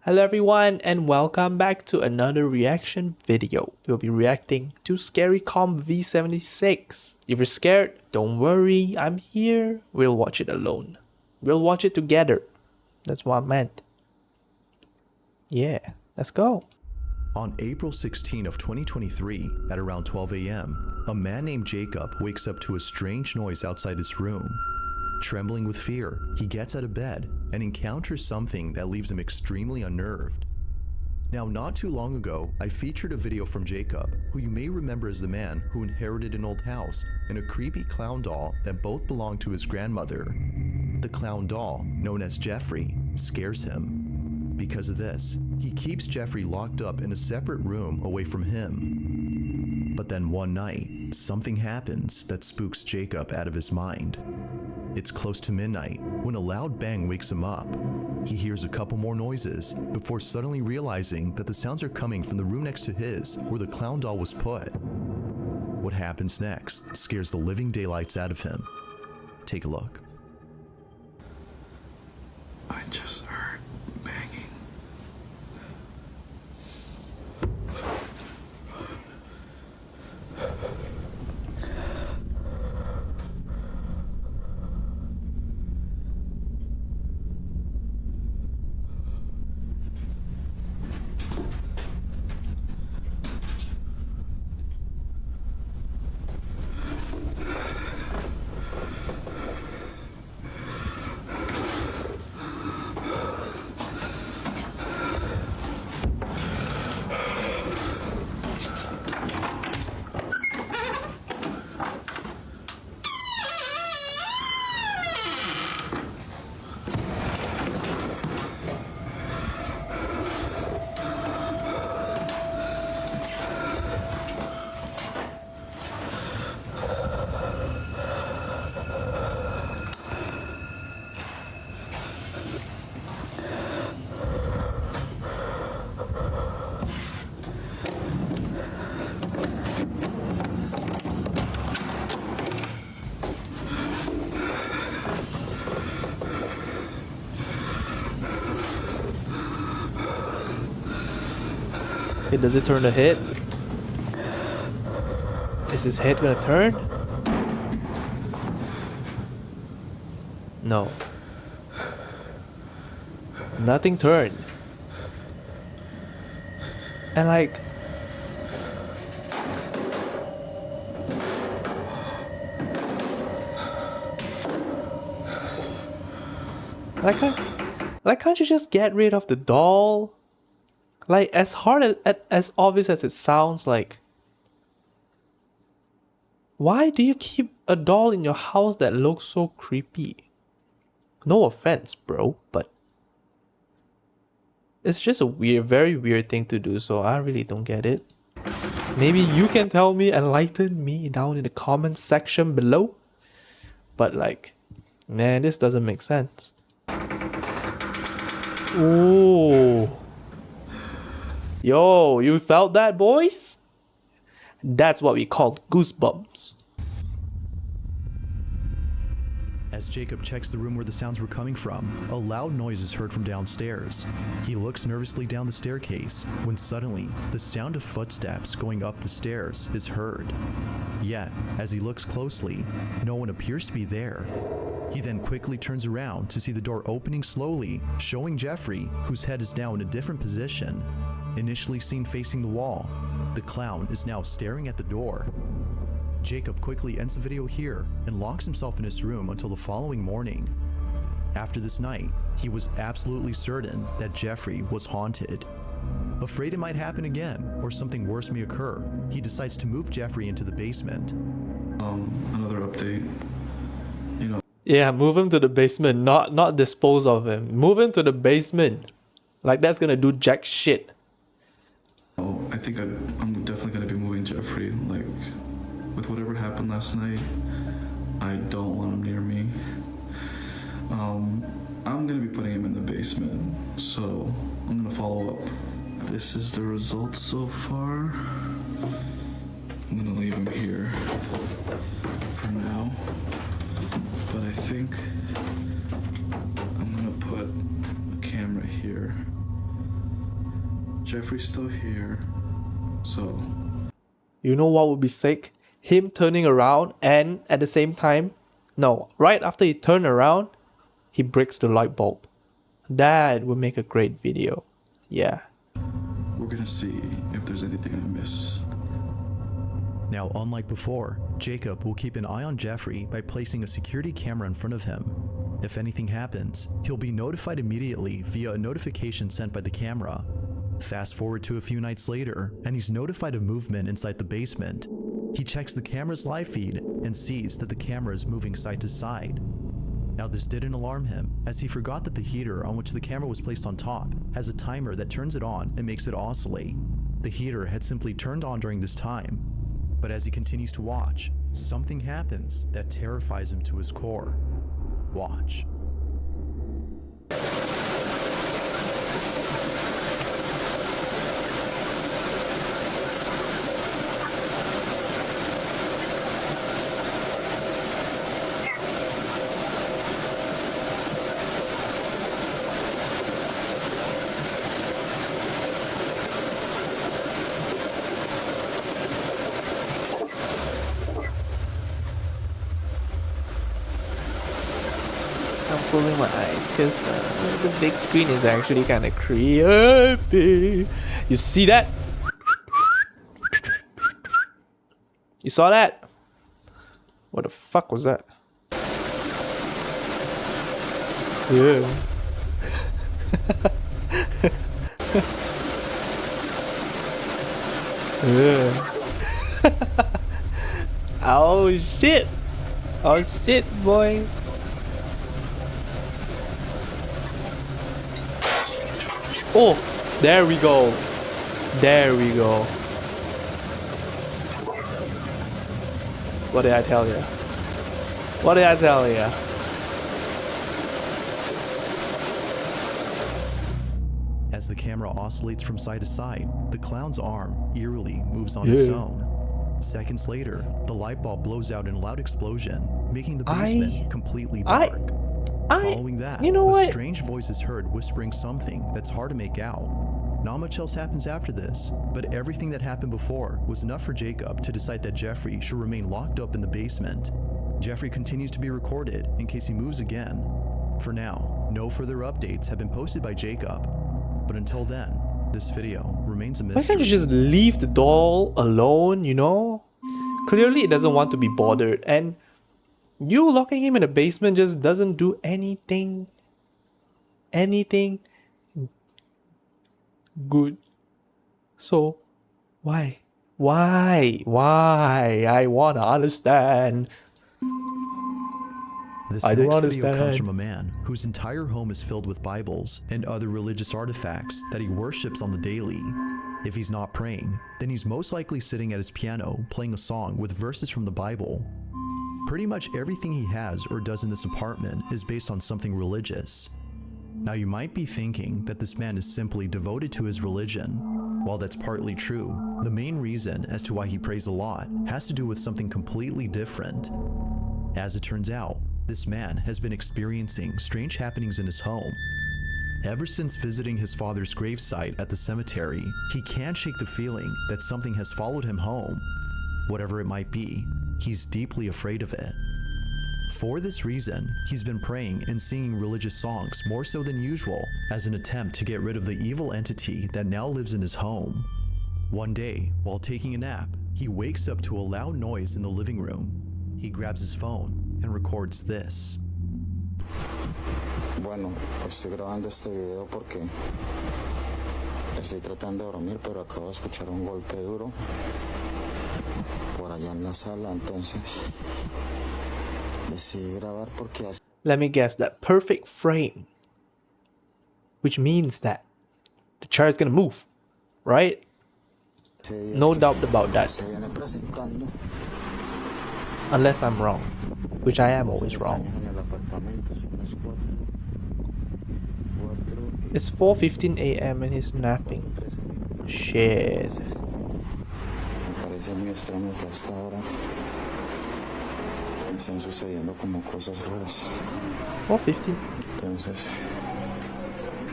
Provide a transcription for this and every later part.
Hello everyone and welcome back to another reaction video. We'll be reacting to Scary Comp V76. If you're scared, don't worry, I'm here. We'll watch it alone. We'll watch it together. That's what I meant. Yeah, let's go. On April 16 of 2023, at around 12 a.m., a man named Jacob wakes up to a strange noise outside his room. Trembling with fear, he gets out of bed and encounters something that leaves him extremely unnerved. Now, not too long ago, I featured a video from Jacob, who you may remember as the man who inherited an old house and a creepy clown doll that both belonged to his grandmother. The clown doll, known as Jeffrey, scares him. Because of this, he keeps Jeffrey locked up in a separate room away from him. But then one night, something happens that spooks Jacob out of his mind. It's close to midnight when a loud bang wakes him up. He hears a couple more noises before suddenly realizing that the sounds are coming from the room next to his where the clown doll was put. What happens next scares the living daylights out of him. Take a look. I just heard banging. Okay, does it turn the head? Is his head gonna turn? No. Nothing turned. And like can't you just get rid of the doll? Like, as hard as obvious as it sounds, like, why do you keep a doll in your house that looks so creepy? No offense, bro, but it's just a very weird thing to do, so I really don't get it. Maybe you can tell me, enlighten me down in the comment section below. But like, man, this doesn't make sense. Ooh. Yo, you felt that, boys? That's what we call goosebumps. As Jacob checks the room where the sounds were coming from, a loud noise is heard from downstairs. He looks nervously down the staircase when suddenly the sound of footsteps going up the stairs is heard. Yet, as he looks closely, no one appears to be there. He then quickly turns around to see the door opening slowly, showing Jeffrey, whose head is now in a different position. Initially seen facing the wall, the clown is now staring at the door. Jacob quickly ends the video here and locks himself in his room until the following morning. After this night, he was absolutely certain that Jeffrey was haunted. Afraid it might happen again or something worse may occur, he decides to move Jeffrey into the basement. Another update. Yeah, move him to the basement, not dispose of him. Move him to the basement. Like, that's gonna do jack shit. I think I'm definitely gonna be moving Jeffrey. Like, with whatever happened last night, I don't want him near me. I'm gonna be putting him in the basement, so I'm gonna follow up. This is the results so far. I'm gonna leave him here for now, but I think I'm gonna put a camera here Jeffrey's still here. So, You know what would be sick? Him turning around and at the same time, no, right after he turned around, he breaks the light bulb. That would make a great video. Yeah. we're gonna see if there's anything I miss. Now, unlike before, Jacob will keep an eye on Jeffrey by placing a security camera in front of him. If anything happens, he'll be notified immediately via a notification sent by the camera. Fast forward to a few nights later, and he's notified of movement inside the basement. He checks the camera's live feed and sees that the camera is moving side to side. Now, this didn't alarm him, as he forgot that the heater on which the camera was placed on top has a timer that turns it on and makes it oscillate. The heater had simply turned on during this time. But as he continues to watch, something happens that terrifies him to his core. Watch. I'm closing my eyes because the big screen is actually kind of creepy. You see that? You saw that? What the fuck was that? Yeah. Yeah. Oh shit. Oh shit, boy. Oh, there we go. There we go. What did I tell you? What did I tell you? As the camera oscillates from side to side, the clown's arm eerily moves on its own. Seconds later, the light bulb blows out in a loud explosion, making the basement completely dark. Following that, you know a what? strange voice is heard whispering something that's hard to make out. Not much else happens after this, but everything that happened before was enough for Jacob to decide that Jeffrey should remain locked up in the basement. Jeffrey continues to be recorded in case he moves again. For now, no further updates have been posted by Jacob, but until then, this video remains a Why mystery. can't you just leave the doll alone, you know? Clearly it doesn't want to be bothered, and you locking him in the basement just doesn't do anything good. So why I wanna understand. This I don't next video understand. comes from a man whose entire home is filled with Bibles and other religious artifacts that he worships on the daily. If he's not praying, then he's most likely sitting at his piano playing a song with verses from the Bible. Pretty much everything he has or does in this apartment is based on something religious. Now, you might be thinking that this man is simply devoted to his religion. While that's partly true, the main reason as to why he prays a lot has to do with something completely different. As it turns out, this man has been experiencing strange happenings in his home. Ever since visiting his father's gravesite at the cemetery, he can't shake the feeling that something has followed him home. Whatever it might be, he's deeply afraid of it. For this reason, he's been praying and singing religious songs more so than usual as an attempt to get rid of the evil entity that now lives in his home. One day, while taking a nap, he wakes up to a loud noise in the living room. He grabs his phone and records this. Bueno, estoy grabando este video porque estoy tratando de dormir, pero acabo de escuchar un golpe duro por allá en la sala, entonces decidí grabar porque hace Let me guess, that perfect frame, which means that the chair is gonna move, right? días No que doubt about that, se viene presentando. unless I'm wrong, which I am always Están wrong. en el apartamento, son las 4 y It's 4:15 a.m. and he's napping. 13 minutos. Shit. Me parece muy extraño que hasta ahora están sucediendo como cosas raras. 4:15. Entonces,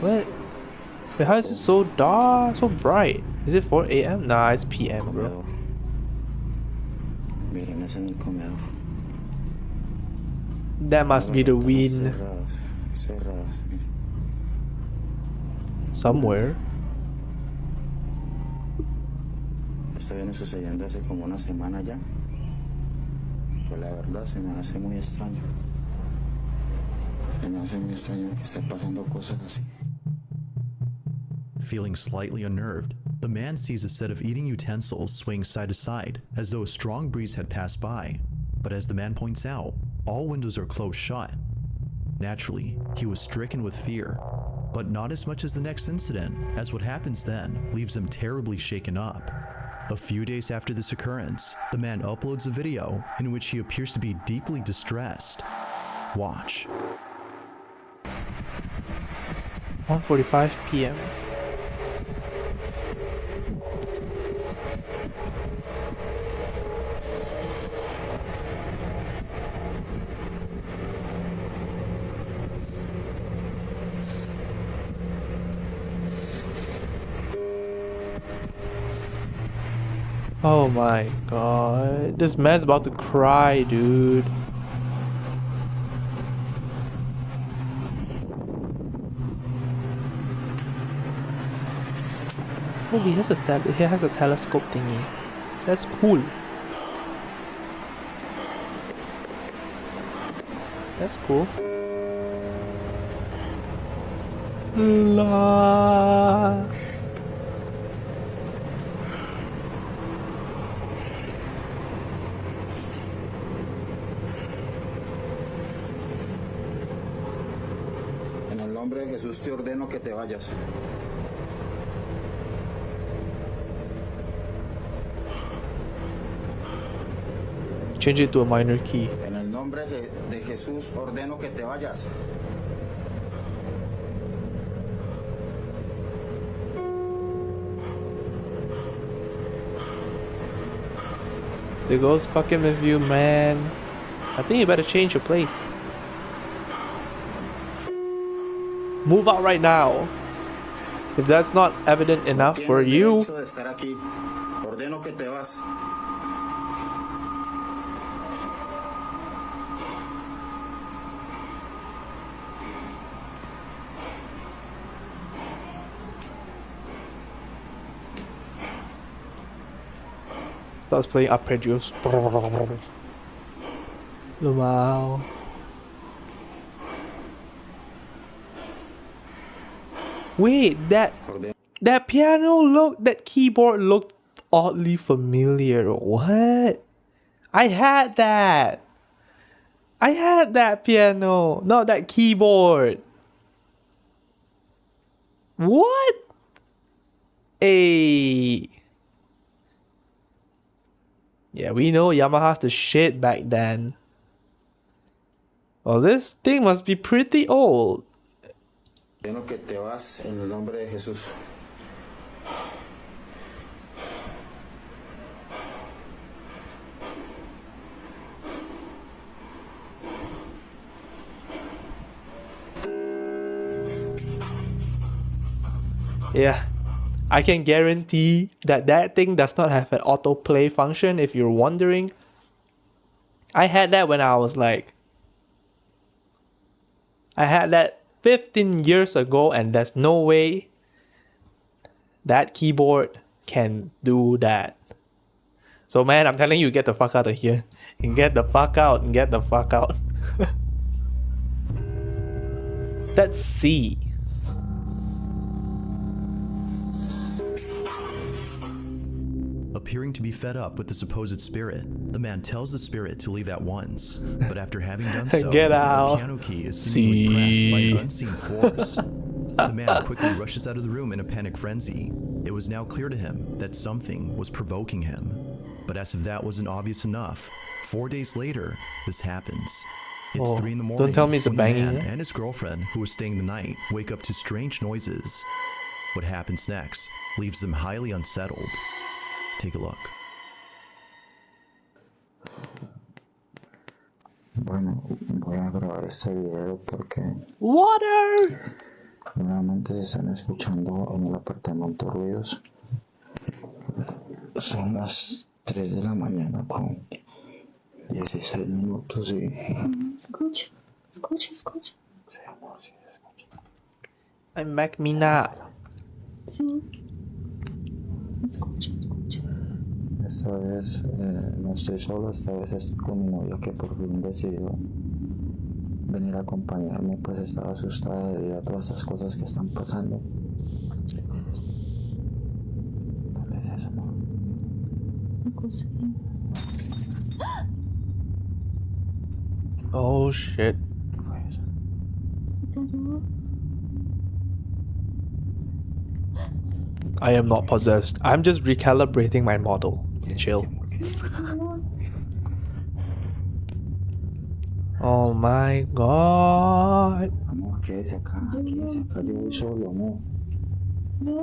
What? Wait, how is it so dark, so bright? Is it 4 a.m.? Nah, it's p.m. bro. Comedor. Miren, es en el comedor. That must be the Ventanas wind cerradas, cerradas. Miren. somewhere. Esto viene sucediendo hace como una semana ya. Pues la verdad se me hace muy extraño. Se me hace muy extraño que estén pasando cosas así. Feeling slightly unnerved, the man sees a set of eating utensils swaying side to side as though a strong breeze had passed by. But as the man points out, all windows are closed shut. Naturally, he was stricken with fear, but not as much as the next incident, as what happens then leaves him terribly shaken up. A few days after this occurrence, the man uploads a video in which he appears to be deeply distressed. Watch. 1:45 p.m. Oh my god. This man's about to cry, dude. Oh, he has a telescope thingy. That's cool. That's cool. La. En el nombre de Jesús te ordeno que te vayas. Change it to a minor key. En el nombre de Jesús ordeno que te vayas. The ghost fucking with you, man. I think you better change your place. Move out right now. If that's not evident enough for Tienes you. derecho de estar aquí. Ordeno que te vas. Starts playing arpeggios. Wow. Wait, that keyboard looked oddly familiar. What? I had that piano, not that keyboard. What? Hey. Yeah, we know Yamaha's the shit back then. Well, this thing must be pretty old. Ordeno que te vas en el nombre de Jesús. Yeah, I can guarantee that thing does not have an autoplay function if you're wondering. I had that when I was like... I had that 15 years ago, and there's no way that keyboard can do that. So man, I'm telling you, get the fuck out of here. And get the fuck out, and get the fuck out. That's C. Appearing to be fed up with the supposed spirit, the man tells the spirit to leave at once. But after having done so, Get out. the piano key is seemingly pressed by an unseen force. The man quickly rushes out of the room in a panic frenzy. It was now clear to him that something was provoking him. But as if that wasn't obvious enough, 4 days later, this happens. It's 3 in the morning. Don't tell me it's a when the banging. man and his girlfriend, who was staying the night, wake up to strange noises. What happens next leaves them highly unsettled. Take a look. Bueno, voy a grabar este video porque Water! Nuevamente se están escuchando en el apartamento ruidos. Son las 3 de la mañana con 16 minutos y... Escucha. Sí, amor, sí se escucha. I'm back, Mina. Sí. Escucha. Esta vez no estoy solo, esta vez estoy con mi novia que por fin decidió venir a acompañarme, pues estaba asustada debido a todas estas cosas que están pasando. ¿Dónde es eso, amor? La cocina. Oh shit. ¿Qué fue eso? Pero I am not possessed. I'm just recalibrating my model. Chill. Oh my god. Amor, quédese acá, yo voy solo, amor.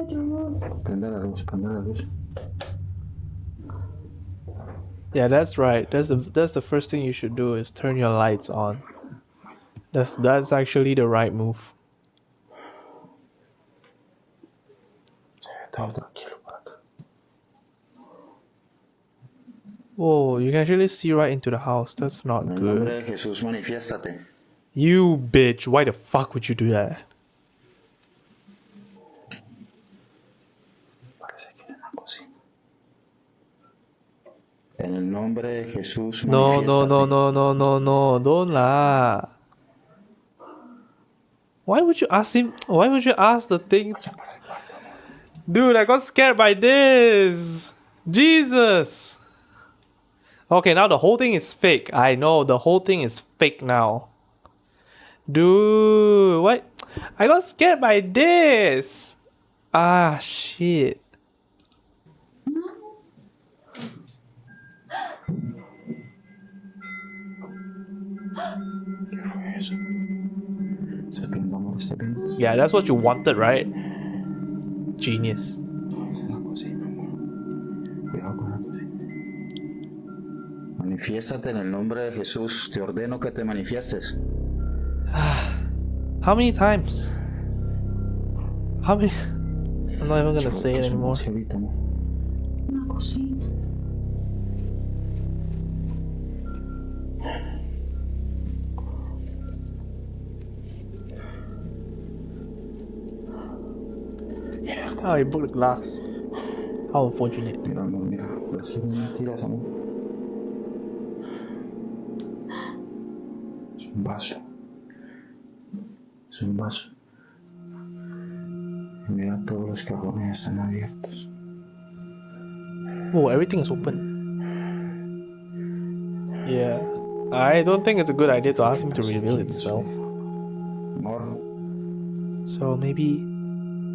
yo. Prenda la luz. Yeah, that's right. That's the first thing you should do is turn your lights on. That's actually the right move. Todo tranquilo, pato. Whoa, you can actually see right into the house. That's not En el nombre good. de Jesús, manifiéstate. You bitch, why the fuck would you do that? Parece que es en la cocina. En el nombre de Jesús, No, manifiéstate. no, don't lie. Why would you ask him? Why would you ask the thing? Dude, I got scared by this. Jesus. Okay, now the whole thing is fake. I know the whole thing is fake now. Dude, what? I got scared by this. Ah, shit. ¿Qué fue eso? ¿Estás viendo, amor? ¿Estás viendo? Yeah, that's what you wanted, right? Genius. Es en la cocina, amor. Cuidado con la cocina. Manifiéstate en el nombre de Jesús. Te ordeno que te manifiestes. How many times? How many? I'm not even gonna say it anymore. Sí, ahorita, amor. La cocina. Oh, he broke the glass. How unfortunate. Mira, amor, mira. Las que me tiras, amor. Es un vaso. Es un vaso. Mira, todos los cajones están abiertos. Oh, everything is open. Yeah. I don't think it's a good idea to ask him to reveal itself. Amor, So maybe...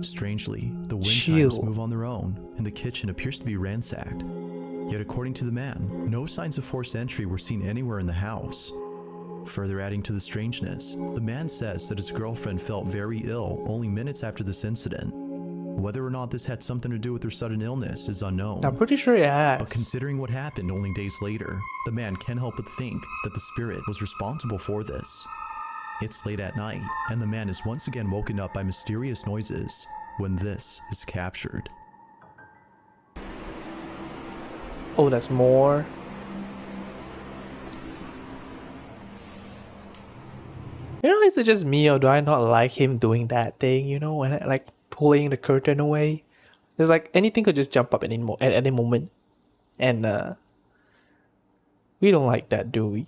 Strangely, the wind Chill. chimes move on their own, and the kitchen appears to be ransacked. Yet according to the man, no signs of forced entry were seen anywhere in the house. Further adding to the strangeness, the man says that his girlfriend felt very ill only minutes after this incident. Whether or not this had something to do with her sudden illness is unknown. I'm pretty sure it has. But considering what happened only days later, the man can't help but think that the spirit was responsible for this. It's late at night, and the man is once again woken up by mysterious noises when this is captured. Oh, there's more. You know, is it just me or do I not like him doing that thing, you know, and like pulling the curtain away? It's like anything could just jump up at any moment. And we don't like that, do we?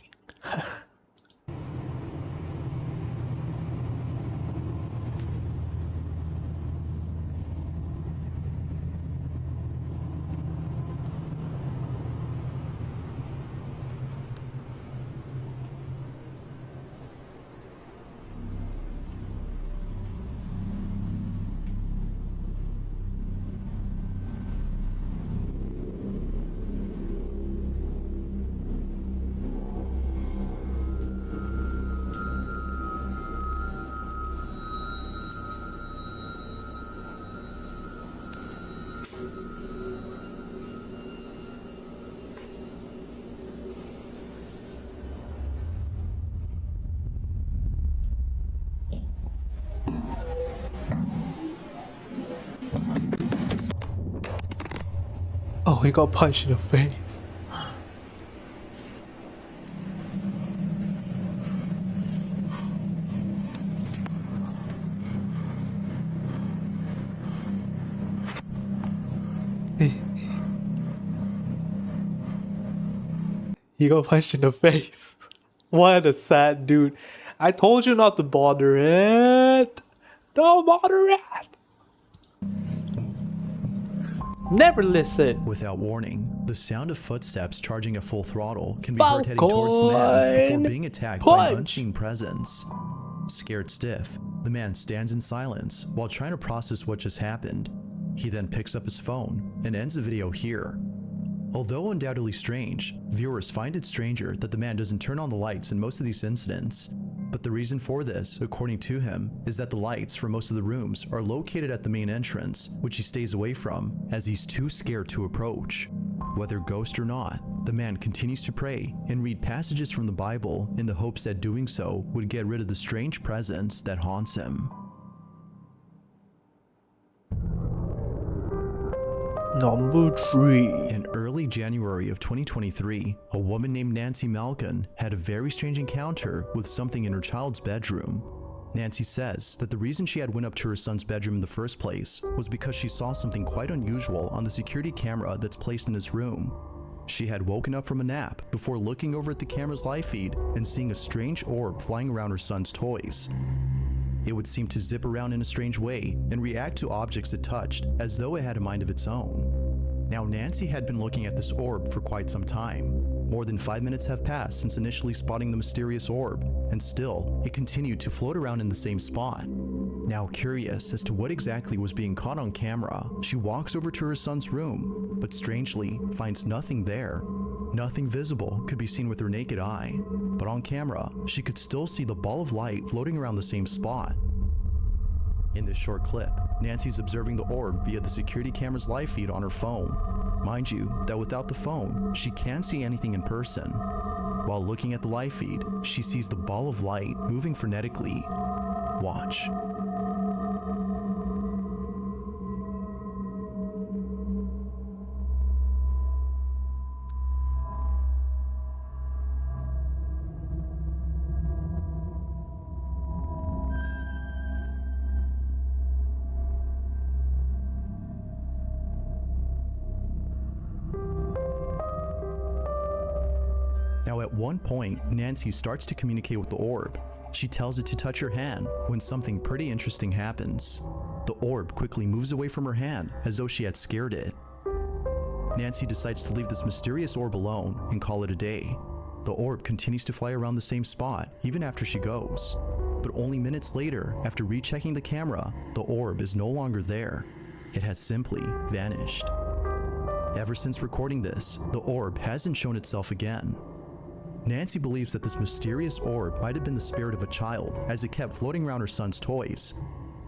Oh, he got punched in the face. He got punched in the face. What a sad dude. I told you not to bother it. Don't bother it. Never listen. Without warning, the sound of footsteps charging at full throttle can be heard heading towards the man before being attacked by an unseen presence. Scared stiff, the man stands in silence while trying to process what just happened. He then picks up his phone and ends the video here. Although undoubtedly strange, viewers find it stranger that the man doesn't turn on the lights in most of these incidents. But the reason for this, according to him, is that the lights for most of the rooms are located at the main entrance, which he stays away from as he's too scared to approach. Whether ghost or not, the man continues to pray and read passages from the Bible in the hopes that doing so would get rid of the strange presence that haunts him. Number 3. In early January of 2023, a woman named Nancy Malkin had a very strange encounter with something in her child's bedroom. Nancy says that the reason she had went up to her son's bedroom in the first place was because she saw something quite unusual on the security camera that's placed in his room. She had woken up from a nap before looking over at the camera's live feed and seeing a strange orb flying around her son's toys. It would seem to zip around in a strange way and react to objects it touched as though it had a mind of its own. Now, Nancy had been looking at this orb for quite some time. More than 5 minutes have passed since initially spotting the mysterious orb, and still, it continued to float around in the same spot. Now, curious as to what exactly was being caught on camera, she walks over to her son's room, but strangely finds nothing there. Nothing visible could be seen with her naked eye, but on camera, she could still see the ball of light floating around the same spot. In this short clip, Nancy's observing the orb via the security camera's live feed on her phone. Mind you, that without the phone, she can't see anything in person. While looking at the live feed, she sees the ball of light moving frenetically. Watch. Now at one point, Nancy starts to communicate with the orb. She tells it to touch her hand when something pretty interesting happens. The orb quickly moves away from her hand as though she had scared it. Nancy decides to leave this mysterious orb alone and call it a day. The orb continues to fly around the same spot even after she goes. But only minutes later, after rechecking the camera, the orb is no longer there. It had simply vanished. Ever since recording this, the orb hasn't shown itself again. Nancy believes that this mysterious orb might have been the spirit of a child as it kept floating around her son's toys.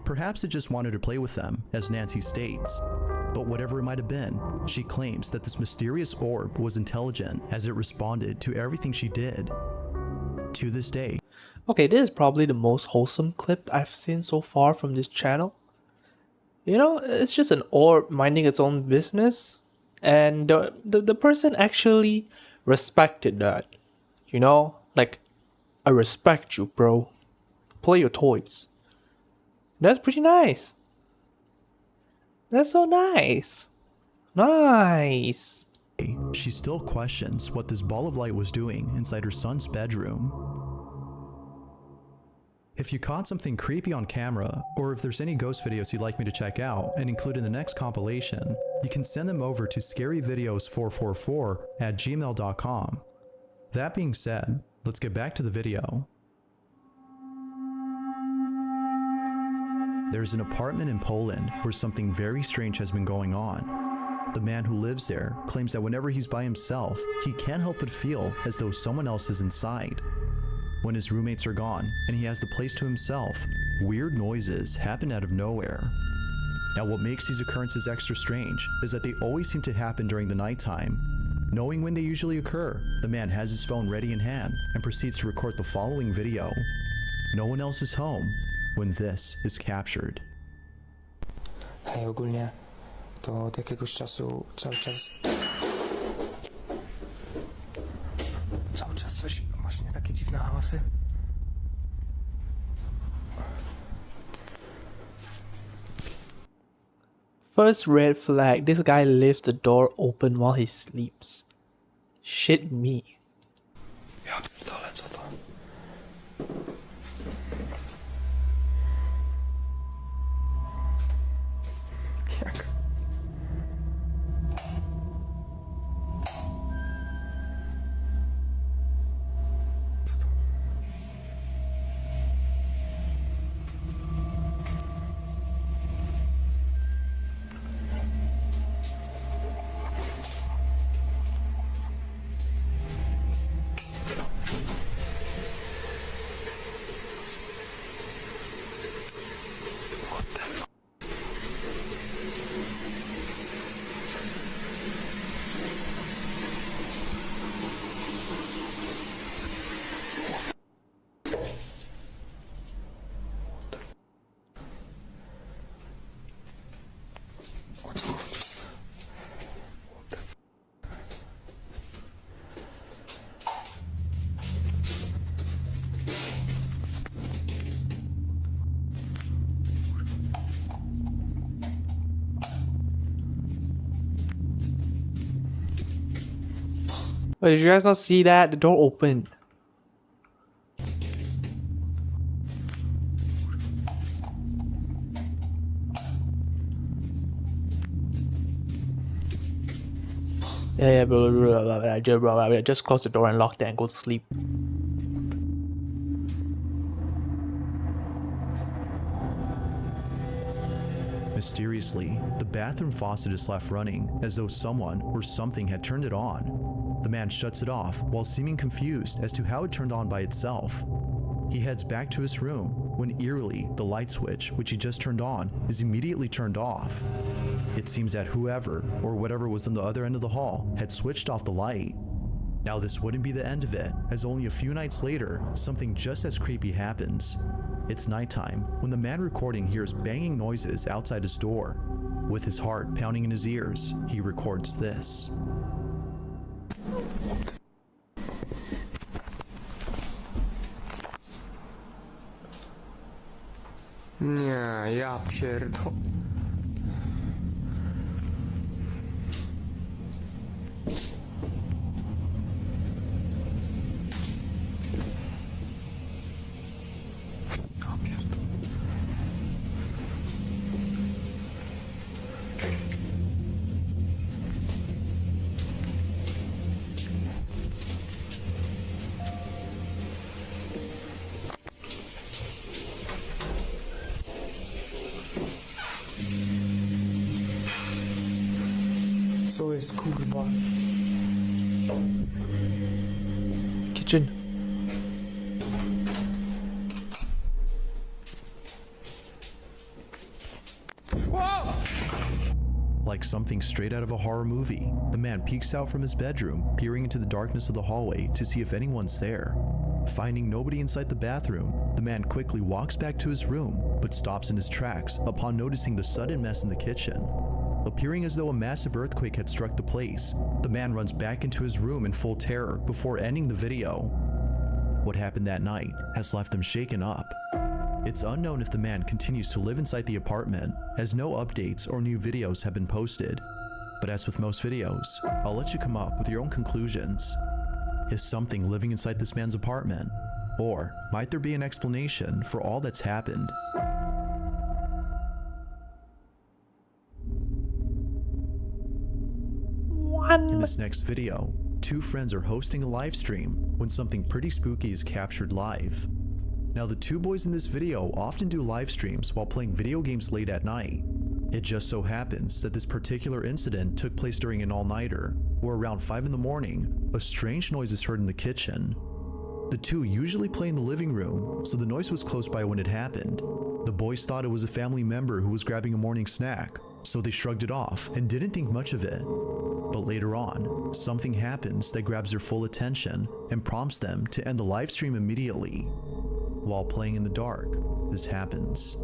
Perhaps it just wanted to play with them, as Nancy states. But whatever it might have been, she claims that this mysterious orb was intelligent as it responded to everything she did. To this day. Okay, this is probably the most wholesome clip I've seen so far from this channel. You know, it's just an orb minding its own business. And the person actually respected that. You know, like, I respect you, bro. Play your toys. That's pretty nice. That's so nice. Nice. She still questions what this ball of light was doing inside her son's bedroom. If you caught something creepy on camera, or if there's any ghost videos you'd like me to check out and include in the next compilation, you can send them over to scaryvideos444@gmail.com. That being said, let's get back to the video. There's an apartment in Poland where something very strange has been going on. The man who lives there claims that whenever he's by himself, he can't help but feel as though someone else is inside. When his roommates are gone and he has the place to himself, weird noises happen out of nowhere. Now, what makes these occurrences extra strange is that they always seem to happen during the nighttime. Knowing when they usually occur, the man has his phone ready in hand and proceeds to record the following video. No one else is home when this is captured. Hej, ogólnie to od jakiegoś czasu cały czas coś, właśnie takie dziwne hałasy. First red flag, this guy leaves the door open while he sleeps. Shit me. Ja pierdolę, co to? Jak? Co to? But did you guys not see that? The door opened. Yeah, bro. Just close the door and lock that and go to sleep. Mysteriously, the bathroom faucet is left running as though someone or something had turned it on. The man shuts it off while seeming confused as to how it turned on by itself. He heads back to his room when eerily the light switch, which he just turned on, is immediately turned off. It seems that whoever or whatever was on the other end of the hall had switched off the light. Now this wouldn't be the end of it, as only a few nights later, something just as creepy happens. It's nighttime when the man recording hears banging noises outside his door. With his heart pounding in his ears, he records this. Nie, ja pierdolę. Co jest, kurwa? Kitchen. Like something straight out of a horror movie, the man peeks out from his bedroom, peering into the darkness of the hallway to see if anyone's there. Finding nobody inside the bathroom, the man quickly walks back to his room, but stops in his tracks upon noticing the sudden mess in the kitchen. Appearing as though a massive earthquake had struck the place, the man runs back into his room in full terror before ending the video. What happened that night has left him shaken up. It's unknown if the man continues to live inside the apartment, as no updates or new videos have been posted. But as with most videos, I'll let you come up with your own conclusions. Is something living inside this man's apartment? Or might there be an explanation for all that's happened? In this next video, two friends are hosting a live stream when something pretty spooky is captured live. Now the two boys in this video often do live streams while playing video games late at night. It just so happens that this particular incident took place during an all-nighter, where around 5 in the morning, a strange noise is heard in the kitchen. The two usually play in the living room, so the noise was close by when it happened. The boys thought it was a family member who was grabbing a morning snack, so they shrugged it off and didn't think much of it. But later on, something happens that grabs their full attention and prompts them to end the live stream immediately. While playing in the dark, this happens.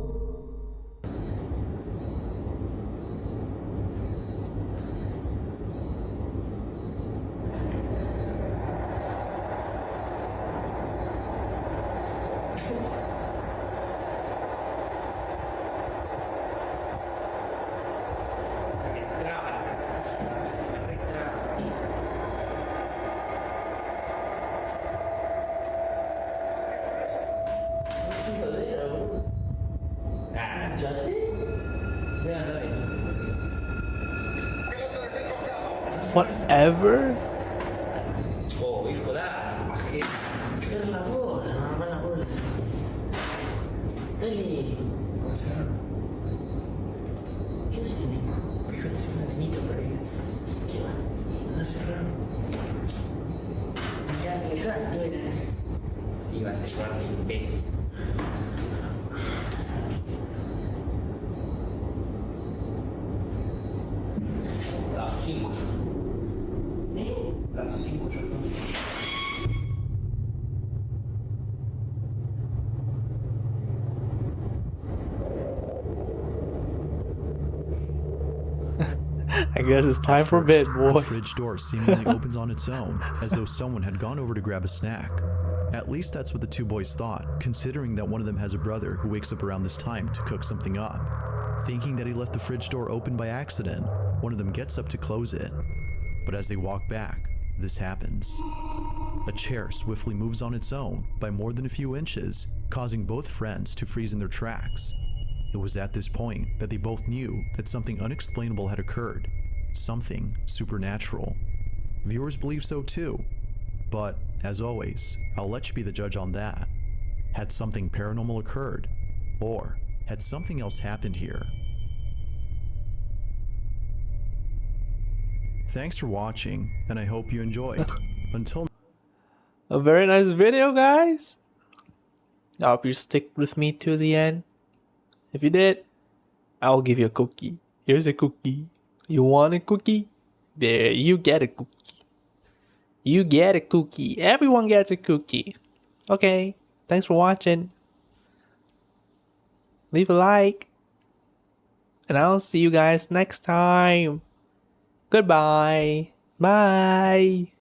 Whatever? Oh, hijo da. Cierra la bola, no abra la bola. Dale. ¿Qué haces? Fíjate si una niñita por ahí. ¿Qué va? No cerrar. Ya, exacto, era. Iba a cerrar un imbécil. Las 5 yo soy. Las 5 yo soy. I guess it's time for bed, The boy. fridge door seemingly opens on its own, as though someone had gone over to grab a snack. At least that's what the two boys thought, considering that one of them has a brother who wakes up around this time to cook something up. Thinking that he left the fridge door open by accident, one of them gets up to close it. But as they walk back, this happens. A chair swiftly moves on its own by more than a few inches, causing both friends to freeze in their tracks. It was at this point that they both knew that something unexplainable had occurred. Something supernatural. Viewers believe so too. But, as always, I'll let you be the judge on that. Had something paranormal occurred? Or had something else happened here? Thanks for watching, and I hope you enjoyed. Until A very nice video, guys. I hope you stick with me to the end. If you did, I'll give you a cookie. Here's a cookie. You want a cookie? There, you get a cookie. You get a cookie. Everyone gets a cookie. Okay, thanks for watching. Leave a like. And I'll see you guys next time. Goodbye. Bye.